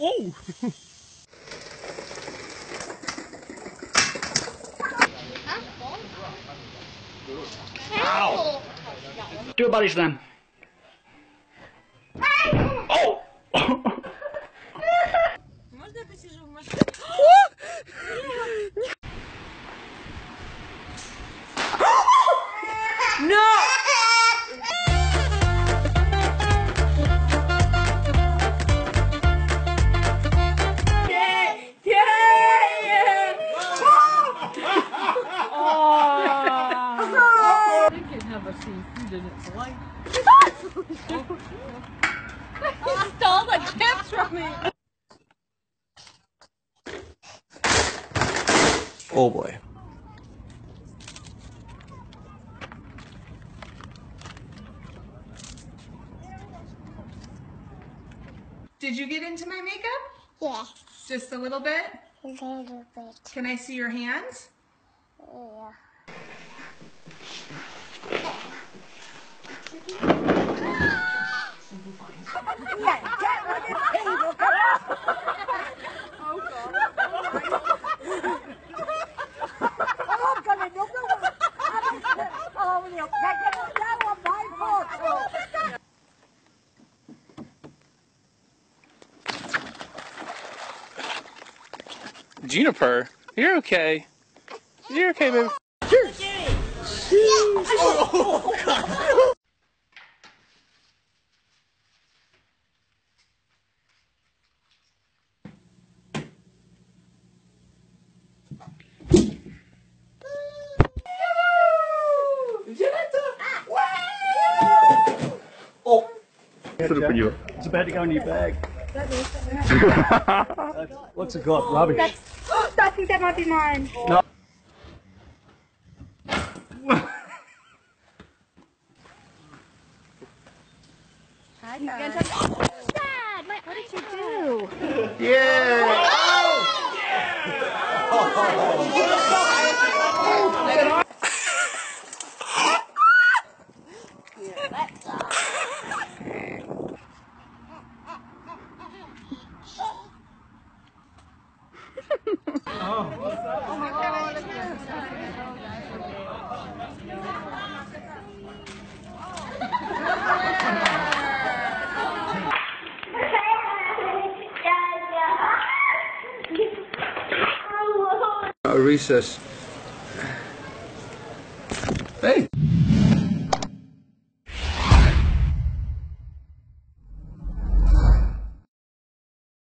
Oh! Ow! Do a body slam. Oh! Можно я посижу в машине? No! He stole the chips from me. Oh boy. Did you get into my makeup? Yes, Just a little bit? a little bit. Can I see your hands? Yeah. Juniper, you're okay. You're okay, baby. Oh! It's about to go in your bag. What's it got? Rubbish. I think that might be mine. No. Dad, what did you do? Yeah! A recess.